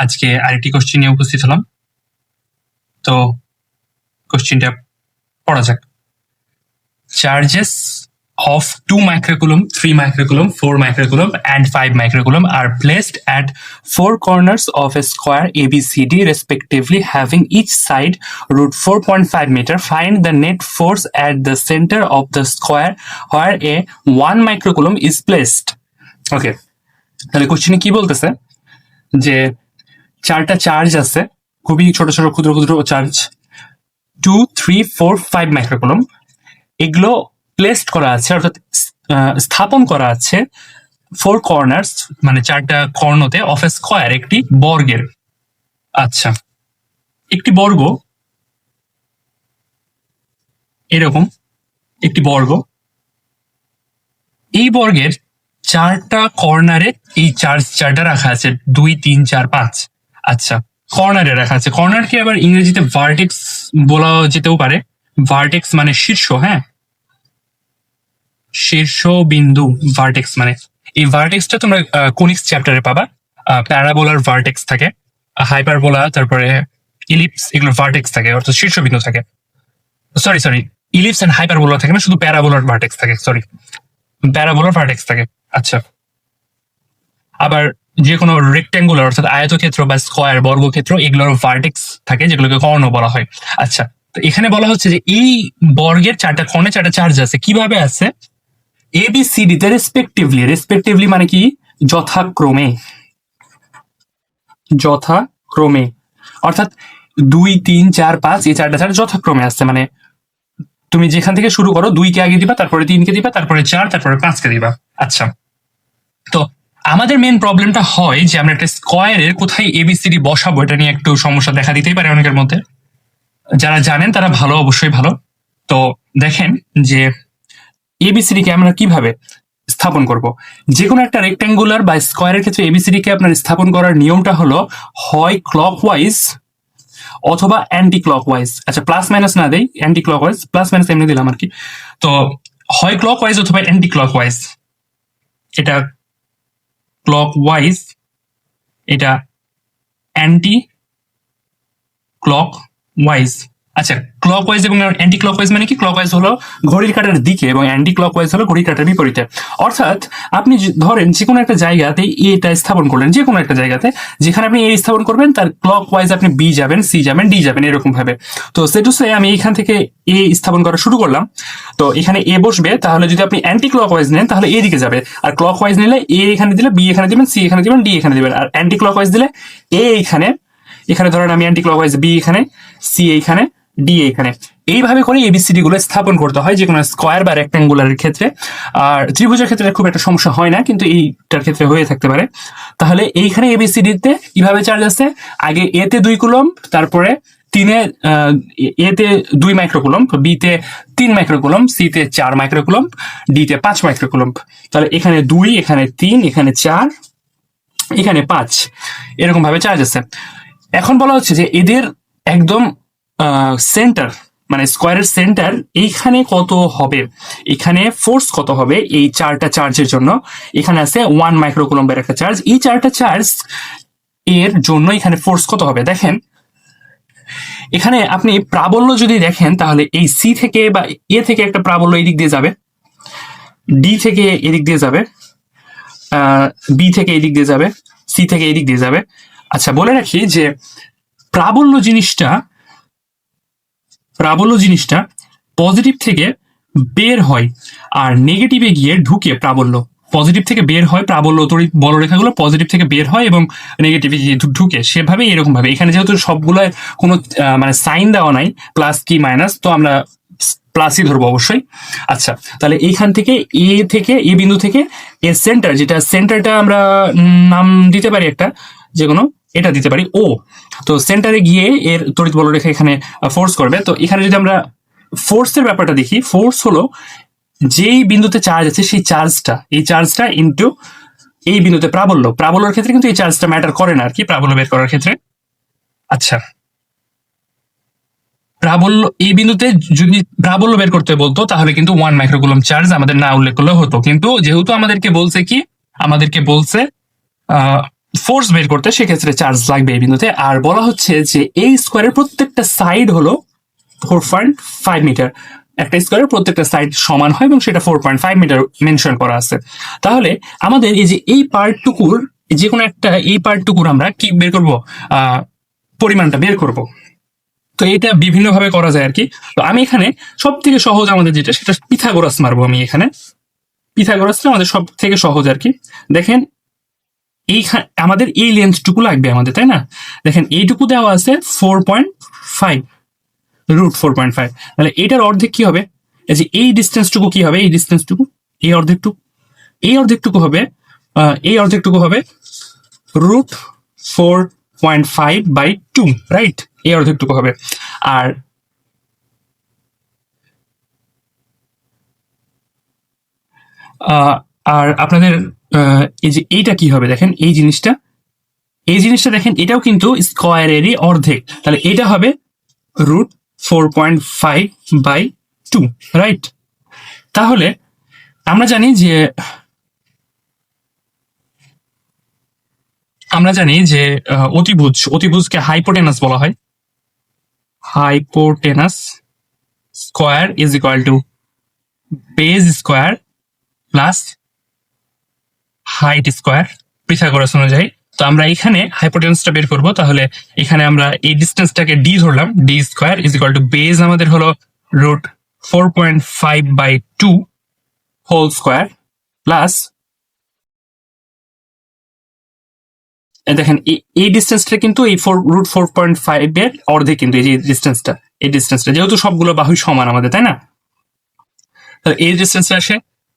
আজকে আরেকটি কোশ্চেন নিয়ে উপস্থিত হলাম। তো কোশ্চেনটা পড়া যাক। Charges of 2 microcoulomb, 3 microcoulomb, 4 microcoulomb, and 5 microcoulomb are placed at 4 corners of a square ABCD, respectively, having each side root 4.5 meter. Find the net force at the center of the square where a 1 microcoulomb is placed. Okay, তাহলে কোশ্চেনে কি বলতেছে যে চারটা charge আছে, খুবই ছোট ছোট ক্ষুদ্র ক্ষুদ্র চার্জ, 2, 3, 4, 5 মাইক্রোকুলম্ব। এগুলো প্লেসড করা আছে, অর্থাৎ স্থাপন করা আছে 4 কর্নার্স, মানে চারটা কর্ণতে, অফ এ স্কোয়ার, একটি বর্গের। আচ্ছা, একটি বর্গ, এরকম একটি বর্গ, এই বর্গের চারটা কর্নারে এই চারটা রাখা আছে, 2, 3, 4, 5। আচ্ছা, কর্নারে রাখা আছে। কর্নারকে আবার ইংরেজিতে ভার্টেক্স বলা যেতেও পারে। ভার্টেক্স মানে শীর্ষ, হ্যাঁ, শীর্ষ বিন্দু, ভার্টেক্স মানে। এই ভার্টেক্সটা তোমরা কোনিক্স চ্যাপ্টারে পাবা। প্যারাবোলার ভার্টেক্স থাকে, হাইপারবোলা, তারপরে ইলিপস, এগুলোর ভার্টেক্স থাকে, অর্থাৎ শীর্ষবিন্দু থাকে। সরি, ইলিপস এন্ড হাইপারবোলা থাকে না, শুধু প্যারাবোলার ভার্টেক্স থাকে। প্যারাবোলার ভার্টেক্স থাকে। আচ্ছা, আবার যে কোনো রেক্ট্যাঙ্গুলার, অর্থাৎ আয়তক্ষেত্র বা স্কোয়ার, বর্গক্ষেত্র, এগুলোর ভার্টেক্স থাকে, যেগুলোকে কর্ণ বলা হয়। আচ্ছা, তো এখানে বলা হচ্ছে যে এই বর্গের চারটা কর্ণে চারটা চার্জ আছে। কিভাবে আছে? ABCD তে রেসপেক্টিভলি মানে কি? যথাক্রমে, অর্থাৎ 2, 3, 4, 5 এই চারটা চার্জ যথাক্রমে আসছে। মানে তুমি যেখান থেকে শুরু করো, 2 কে আগে দিবা, তারপরে 3 কে দিবা, তারপরে 4, তারপরে 5 কে দিবা। আচ্ছা, তো আমাদের মেন প্রবলেমটা হয় যে আমরা একটা স্কোয়ারের কোথায় ABCD বসাবো, এটা নিয়ে একটু সমস্যা দেখা দিতেই পারে অনেকের মধ্যে। যারা জানেন তারা ভালো, অবশ্যই ভালো। তো দেখেন যে ABCD কে আমরা কিভাবে স্থাপন করব। যে কোনো একটা রেক্ট্যাঙ্গুলার বা স্কোয়ারের ক্ষেত্রে ABCD কে আপনার স্থাপন করার নিয়মটা হলো হয় ক্লকওয়াইজ অথবা অ্যান্টি ক্লকওয়াইজ। আচ্ছা, প্লাস মাইনাস না দেই, অ্যান্টি ক্লকওয়াইজ, প্লাস মাইনাস এমনি দিলাম আর কি। তো হয় ক্লকওয়াইজ অথবা অ্যান্টি ক্লকওয়াইজ। এটা ক্লকওয়াইজ, এটা অ্যান্টি ক্লকওয়াইজ। আচ্ছা, ক্লকওয়াইজ এবং অ্যান্টি ক্লকওয়াইজ মানে কি? ক্লকওয়াইজ হলো ঘড়ির কাঁটার দিকে এবং অ্যান্টি ক্লকওয়াইজ হলো ঘড়ির কাঁটার বিপরীতে। অর্থাৎ আপনি ধরেন যে কোনো একটা জায়গাতে এটা স্থাপন করলেন, যে কোনো একটা জায়গাতে যেখানে আপনি এ স্থাপন করবেন, তার ক্লকওয়াইজ আপনি বি যাবেন, সি যাবেন, ডি যাবেন, এরকম ভাবে। তো সেটুসে আমি এখান থেকে এ স্থাপন করা শুরু করলাম, তো এখানে এ বসবে। তাহলে যদি আপনি অ্যান্টি ক্লকওয়াইজ নেন তাহলে এ দিকে যাবে, আর ক্লকওয়াইজ নিলে এ এখানে দিলে বি এখানে দিবেন, সি এখানে দিবেন, ডি এখানে দিবেন। আর অ্যান্টি ক্লকওয়াইজ দিলে এ এখানে ধরেন আমি অ্যান্টি ক্লকওয়াইজ বি এখানে, সি এইখানে, ডি এখানে। এইভাবে করে ABCD গুলো স্থাপন করতে হয় যে কোনো স্কোয়ার বা রেক্ট্যাঙ্গুলারের ক্ষেত্রে। আর ত্রিভুজের ক্ষেত্রে খুব একটা সমস্যা হয় না, কিন্তু এইটার ক্ষেত্রে হয়ে থাকতে পারে। তাহলে এইখানে ABCD তে কিভাবে চার্জ আছে? আগে এ তে 2 কুলম্ব, তারপরে এ তে 2 মাইক্রোকুলম্ব, বি তে 3 মাইক্রোকুলম্ব, সি তে 4 মাইক্রোকুলম্ব, ডি তে 5 মাইক্রোকুলম্ব। তাহলে এখানে 2, এখানে 3, এখানে 4, এখানে 5, এরকম ভাবে চার্জ আছে। এখন বলা হচ্ছে যে এদের একদম সেন্টার, মানে স্কোয়ারের সেন্টার এইখানে কত হবে, এখানে ফোর্স কত হবে এই চারটা চার্জের জন্য। এখানে আছে 1 মাইক্রোকুলম্বের একটা চার্জ। এই চারটা চার্জ এর জন্য এখানে ফোর্স কত হবে দেখেন। এখানে আপনি প্রাবল্য যদি দেখেন, তাহলে এই সি থেকে বা এ থেকে একটা প্রাবল্য এদিক দিয়ে যাবে, ডি থেকে এদিক দিয়ে যাবে, বি থেকে এদিক দিয়ে যাবে, সি থেকে এদিক দিয়ে যাবে। আচ্ছা, বলে রাখি যে প্রাবল্য জিনিসটা পজিটিভ থেকে বের হয় আর নেগেটিভে গিয়ে ঢুকে। প্রাবল্য পজিটিভ থেকে বের হয়, প্রাবল্য তড়িৎ বলরেখাগুলো পজিটিভ থেকে বের হয় এবং নেগেটিভে গিয়ে ঢুকে। সেভাবে এরকম ভাবে এখানে যেহেতু সবগুলো কোনো মানে সাইন দেওয়া নাই, প্লাস কি মাইনাস, তো আমরা প্লাসই ধরবো অবশ্যই। আচ্ছা, তাহলে এইখান থেকে এ বিন্দু থেকে এর সেন্টার, যেটা সেন্টারটা আমরা নাম দিতে পারি একটা, যে কোনো এটা দিতে পারি ও। তো সেন্টারে গিয়ে এর তড়িৎ বলরেখা এখানে ফোর্স করবে। তো এখানে যদি আমরা ফোর্সের ব্যাপারটা দেখি, ফোর্স হলো যেই বিন্দুতে চার্জ আছে সেই চার্জটা ইনটু এই বিন্দুতে প্রাবল্যর ক্ষেত্রে কিন্তু এই চার্জটা ম্যাটার করে না আর কি, প্রাবল্য বের করার ক্ষেত্রে। আচ্ছা, প্রাবল্য এই বিন্দুতে যদি প্রাবল্য বের করতে বলতো তাহলে কিন্তু 1 মাইক্রোকুলম্ব চার্জ আমাদের না উল্লেখ করলে হতো। কিন্তু যেহেতু আমাদেরকে বলছে ফোর্স বের করতে সেক্ষেত্রে চার্জ লাগবে এই বিন্দুতে। আর বলা হচ্ছে যে এই স্কোয়ারের প্রত্যেকটা সাইড হলো 4.5 মিটার। একটা স্কোয়ারের প্রত্যেকটা সাইড সমান হয় এবং সেটা 4.5 মিটার মেনশন করা আছে। তাহলে আমাদের এই যে এই পার্টটুকুর যে কোনো একটা এই পার্টটুকুর আমরা কি বের করব, পরিমাণটা বের করব। তো এটা বিভিন্ন ভাবে করা যায় আর কি। তো আমি এখানে সব থেকে সহজ আমাদের যেটা সেটা পিথাগোরাস মারবো আমি এখানে। পিথাগোরাসটা আমাদের সব থেকে সহজ আর কি। দেখেন আমাদের এই লেন্থটুকু লাগবে আমাদের, তাই না? দেখেন এইটুকু দেওয়া আছে 4.5, √4.5। তাহলে এটার অর্ধেক কি হবে? এই যে এই ডিস্টেন্সটুকু কি হবে? এই ডিস্টেন্সটুকু, এই অর্ধেকটুকু, এই অর্ধেকটুকু হবে এই অর্ধেকটুকু হবে √4.5/2, রাইট? এই অর্ধেকটুকু হবে। আর আর আপনাদের এই যে এইটা কি হবে দেখেন, এই জিনিসটা দেখেন, এটাও কিন্তু স্কোয়ারেরই অর্ধেক। তাহলে এটা হবে √4.5/2, রাইট? তাহলে আমরা জানি যে অতিভুজকে হাইপোটেনাস বলা হয়। Hypotenuse square is equal to base square plus height square, Pythagoras অনুযায়ী। তো আমরা এখানে হাইপোটেনাসটা বের করব। তাহলে এখানে আমরা এই ডিস্টেন্সটাকে ডি ধরলাম, d square is equal to base আমাদের হলো √4.5/2 হোল স্কোয়ার প্লাস, দেখেন এই ডিস্টেন্সটা কিন্তু এই √4.5 এর অর্ধেক, কিন্তু এই যে ডিস্টেন্সটা যেহেতু সবগুলো বাহুই সমান আমাদের, তাই না? তাহলে এই ডিস্টেন্সটা আসে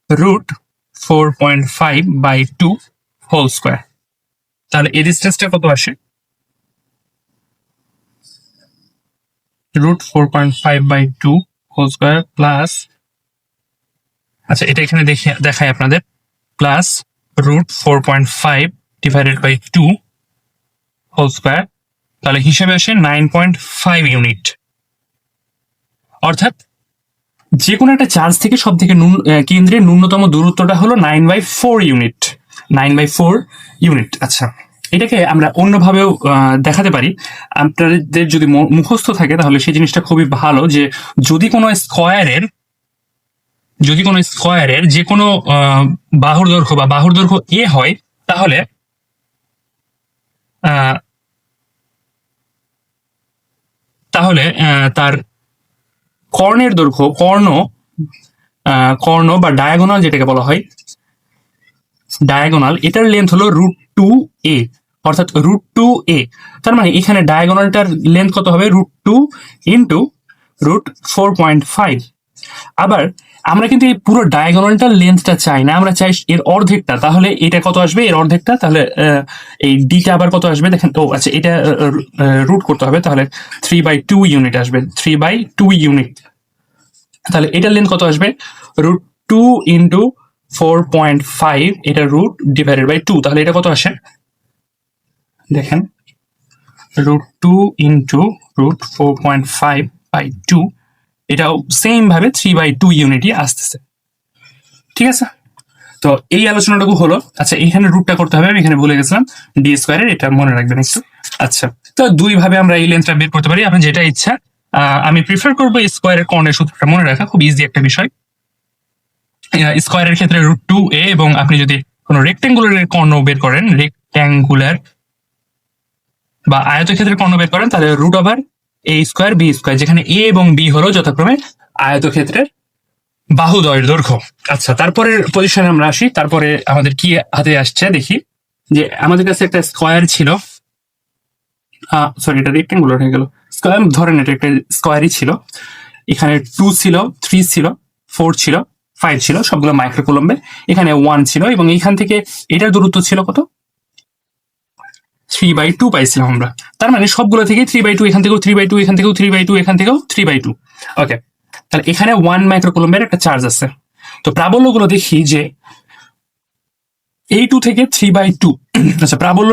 √4.5/2 হোল স্কোয়ার। তাহলে এই ডিস্টেন্সটা কত আসে? √4.5/2 হোল স্কোয়ার প্লাস, আচ্ছা এটা এখানে দেখাই আপনাদের, প্লাস √4.5/2 হোল স্কোয়ার। তাহলে হিসেবে আসে 9.5 ইউনিট। অর্থাৎ যে কোনো একটা চার্জ থেকে সব থেকে কেন্দ্রের ন্যূনতম দূরত্বটা হলো 9/4 ইউনিট। 9/4 ইউনিট। আচ্ছা, এটাকে আমরা অন্যভাবেও দেখাতে পারি। আপনাদের যদি মুখস্থ থাকে তাহলে সেই জিনিসটা খুবই ভালো, যে যদি কোনো স্কোয়ারের যে কোনো বাহুর দৈর্ঘ্য এ হয়, তাহলে তার কর্ণের দৈর্ঘ্য, কর্ণ বা ডায়াগোনাল যেটাকে বলা হয়, ডায়াগোনাল, এটার লেন্থ হলো √2a, অর্থাৎ √2a। তার মানে এখানে ডায়াগোনালটার লেন্থ কত হবে? √2 ইন্টু √4.5। আবার আমরা কিন্তু এই পুরো ডায়াগোনালটার লেন্থটা চাই না, আমরা চাই এর অর্ধেকটা। তাহলে এটা কত আসবে? এর অর্ধেকটা। তাহলে এই ডিটা আবার কত আসবে দেখেন। ও আচ্ছা, এটা রুট করতে হবে। তাহলে 3/2 ইউনিট আসবে, 3/2 ইউনিট। তাহলে এটার লেন্থ কত আসবে? √2 ইন্টু 4.5, এটা √/2। তাহলে এটা কত আসে দেখেন, √2 ইন্টু √4.5/2, এটাও সেম ভাবে 3/2 ইউনিটই আসতেছে। ঠিক আছে, তো এই আলোচনাটুকু হলো। আচ্ছা, এইখানে রুটটা করতে হবে, আমি এখানে ভুলে গেছিলাম, ডি স্কোয়ারের, এটা মনে রাখবেন একটু। আচ্ছা, তো দুই ভাবে আমরা এই লেন্থটা বের করতে পারি, আপনার যেটা ইচ্ছা। আমি প্রিফার করবো স্কোয়ারের কর্ণের সূত্রটা মনে রাখা, খুব ইজি একটা বিষয়। স্কোয়ারের ক্ষেত্রে √2a, এবং আপনি যদি কোনো রেক্ট্যাঙ্গুলার কর্ণ বের করেন, রেক্ট্যাঙ্গুলার বা আয়তক্ষেত্রের কর্ণ বের করেন, তাহলে √a²b², যেখানে a এবং b হলো যথাক্রমে আয়তক্ষেত্রের বাহুদ্বয়ের দৈর্ঘ্য। আচ্ছা, তারপরের পজিশনে আমরা আসি। তারপরে আমাদের কি হাতে আসছে দেখি, যে আমাদের কাছে একটা স্কোয়ার ছিল, সরি এটা রেক্ট্যাঙ্গুলার হয়ে গেল, স্কোয়ার ধরেন, এটা একটা স্কোয়ারই ছিল। এখানে 2 ছিল, 3 ছিল, 4 ছিল, 5 ছিল, সবগুলো মাইক্রোকুলম্বে। এখানে 1 ছিল, এবং এইখান থেকে এটার দূরত্ব ছিল কত? 3/2 পাইছিলাম আমরা। তার মানে সবগুলো থেকে 3/2, এখান থেকেও 3/2, এখান থেকেও 3/2, এখান থেকেও 3/2। ওকে, তাহলে এখানে 1 মাইক্রোকুলম্বের একটা চার্জ আছে। তো প্রাবল্যগুলো দেখি, যে এই 2 থেকে 3/2। আচ্ছা, প্রাবল্য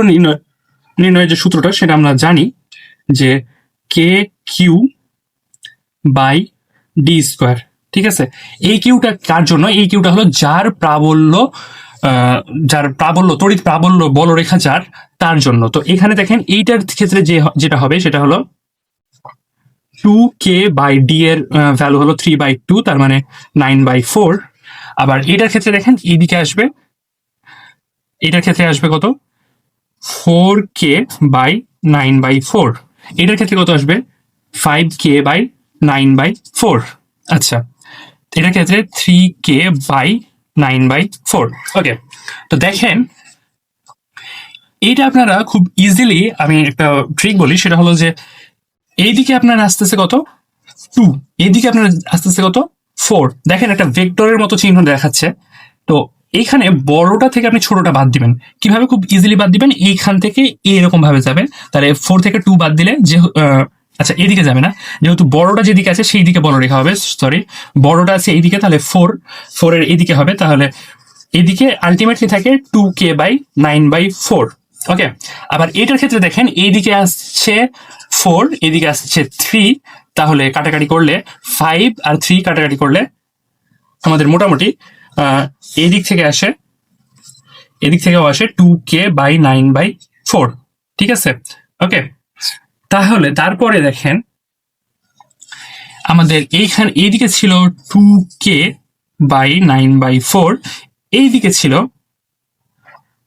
নির্ণয়ের যে সূত্রটা সেটা আমরা জানি, যে KQ/D²। ঠিক আছে, এই কিউটা কার জন্য? এই কিউটা হলো যার প্রাবল্য যার প্রাবল্য, তড়িৎ প্রাবল্য বলরেখা যার, তার জন্য। তো এখানে দেখেন এইটার ক্ষেত্রে যেটা হবে সেটা হলো 2k/d এর ভ্যালু হলো 3/2, তার মানে 9/4। আবার এটার ক্ষেত্রে দেখেন এইদিকে আসবে, এটার ক্ষেত্রে আসবে কত, 4k/9/4। এটার ক্ষেত্রে কত আসবে, 5k/9/4। আচ্ছা, এটার ক্ষেত্রে 3k/9/4। ওকে, তো দেখেন এইটা আপনারা খুব ইজিলি, আমি একটা ট্রিক বলি, সেটা হলো যে এইদিকে আপনার আসতেছে কত, 2, এইদিকে আপনার আসতেছে কত, 4। দেখেন একটা ভেক্টরের মতো চিহ্ন দেখাচ্ছে। তো এইখানে বড়টা থেকে আপনি ছোটটা বাদ দিবেন। কিভাবে? খুব ইজিলি বাদ দিবেন, এইখান থেকে এরকম ভাবে যাবে। তাহলে 4 থেকে 2 বাদ দিলে যে আচ্ছা এদিকে যাবে না, যেহেতু বড়টা যেদিকে আছে সেই দিকে বলরেখা হবে, সরি বড়টা আছে এইদিকে, তাহলে 4 এর এইদিকে হবে। তাহলে এদিকে আলটিমেটলি থাকে 2k/9/4। ওকে, আবার এটার ক্ষেত্রে দেখেন এইদিকে আসছে 4, এদিকে আসছে 3, তাহলে কাটাকাটি করলে 5 আর 3 কাটাকাটি করলে আমাদের মোটামুটি এদিক থেকে আসে, এদিক থেকেও আসে 2k/9/4। ঠিক আছে, ওকে। তাহলে তারপরে দেখেন আমাদের এইখানে এইদিকে ছিল 2k/9/4, এইদিকে ছিল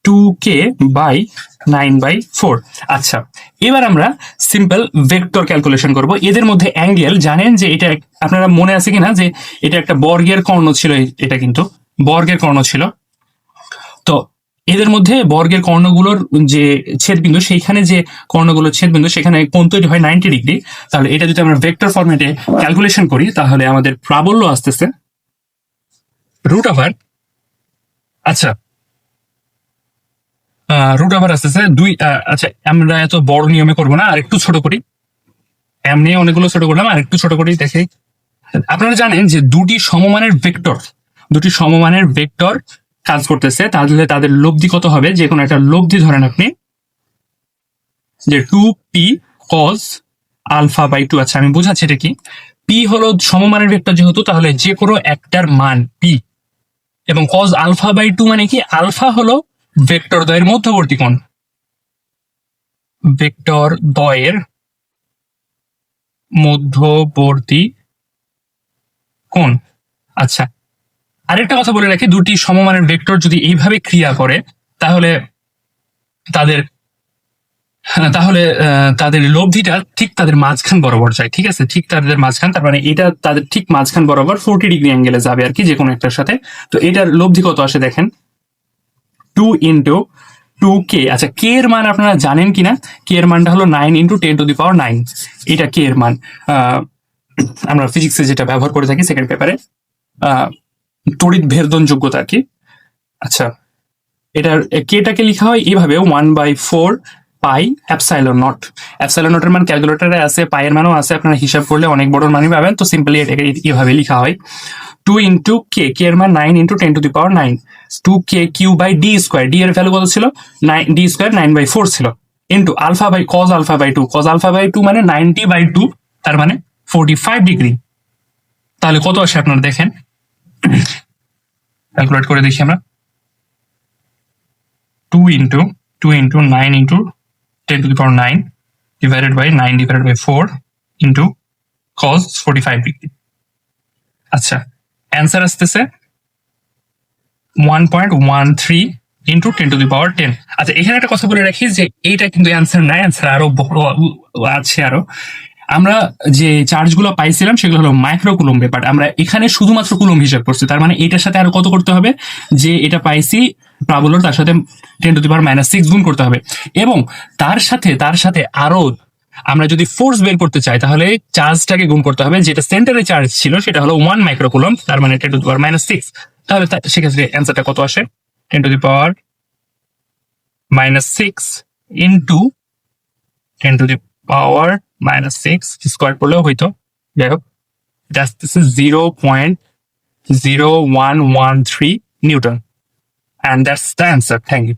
2k/9/4। আচ্ছা, এবার আমরা সিম্পল ভেক্টর ক্যালকুলেশন করব। এদের মধ্যে অ্যাঙ্গেল জানেন যে এটা, আপনারা মনে আছে কিনা যে এটা একটা বর্গের কর্ণ ছিল, এটা কিন্তু বর্গের কর্ণ ছিল। তো এদের মধ্যে বর্গের কর্ণগুলোর যে ছেদবিন্দু, সেইখানে যে কর্ণগুলোর ছেদবিন্দু, সেখানে কোণ তৈরি হয় 90 ডিগ্রি। তাহলে এটা যদি আমরা ভেক্টর ফরম্যাটে ক্যালকুলেশন করি, তাহলে আমাদের প্রাবল্য আসতেছে √, আচ্ছা √, আসতেছে 2। আচ্ছা, আমরা এত বড় নিয়মে করবো না, আর একটু ছোট করি। এমনি অনেকগুলো ছোট করলাম, আর একটু ছোট করি দেখি। আপনারা জানেন যে দুটি সমমানের ভেক্টর কাজ করতেছে, তাহলে তাদের লব্ধি কত হবে? যে কোনো একটা লব্ধি ধরেন আপনি, যে 2p cos α/2। আচ্ছা, আমি বোঝাচ্ছি এটা কি। p হলো সমমানের ভেক্টর যেহেতু, তাহলে যে কোনো একটার মান p, এবং cos α/2 মানে কি, আলফা হলো ভেক্টর দ্বয়ের মধ্যবর্তী কোণ, ভেক্টর দ্বয়ের মধ্যবর্তী কোণ। আচ্ছা, আরেকটা কথা বলে রাখি, দুটি সমমানের ভেক্টর যদি এইভাবে ক্রিয়া করে, তাহলে তাদের তাদের লব্ধিটা ঠিক তাদের মাঝখান বরাবর যায়। ঠিক আছে, ঠিক তাদের মাঝখান, তার মানে এটা তাদের ঠিক মাঝখান বরাবর 40 ডিগ্রি অ্যাঙ্গেলে যাবে আর কি, যে কোনো একটার সাথে। তো এটার লব্ধি কত আসে দেখেন, 2 × 2k। আচ্ছা, কে এর মান আপনারা জানেন কিনা? কে এর মানটা হলো 9 × 10⁹। এটা কে এর মান আমরা ফিজিক্সে যেটা ব্যবহার করে থাকি সেকেন্ড পেপারে, তড়িৎ ভেদন যোগ্যতা আর কি। আচ্ছা, এটার কেটাকে লেখা হয় এইভাবে 1/4 পাই এপসাইলন নট। এপসাইলন নটের মান ক্যালকুলেটরে আছে, পাইয়ের মানও আছে, আপনারা হিসাব করলে অনেক বড় মানই পাবেন। তো সিম্পলি এটাকে এইভাবে লেখা হয় 2 × k, কে এর মান 9 × 10⁹। 2k³/d², d এর ভ্যালু কত ছিল? d² 9/4 ছিল, ইন্টু cos α/2। cos α/2 মানে 90/2, তার মানে 45 ডিগ্রি। তাহলে কত আসে আপনারা দেখেন, ক্যালকুলেট করে দেখি আমরা। 2 × 9 × 10⁹ divided by 9/4 into cos 45 degree. আচ্ছা, অ্যান্সার আসতেছে 1.13 × 10⁻10। আচ্ছা, এখানে একটা কথা বলে রাখি যে এইটা কিন্তু অ্যান্সার নাই, অ্যান্সার আরো বড় আছে। আরো আমরা যে চার্জগুলো পাইছিলাম সেগুলো হলো মাইক্রো কুলম্বে, বাট আমরা এখানে শুধুমাত্র কুলম্ব হিসাব করছি। তার মানে এটার সাথে আরো কত করতে হবে, যে এটা পাইছি প্রাবল্য, তার সাথে 10⁻⁻6 গুণ করতে হবে। এবং তার সাথে আরো আমরা যদি ফোর্স বের করতে চাই, তাহলে চার্জটাকে গুণ করতে হবে। যেটা সেন্টারে চার্জ ছিল সেটা হলো 1 মাইক্রো কুলম্ব, তার মানে 10⁻⁻6। তাহলে সেক্ষেত্রে অ্যান্সারটা কত আসে, 10⁻⁻6 ইন্টু 10⁻⁻6 স্কোয়ার করলেও হইতো। যাই হোক, এটা আসতেছে 0.0113 newton, and that's the answer. Thank you.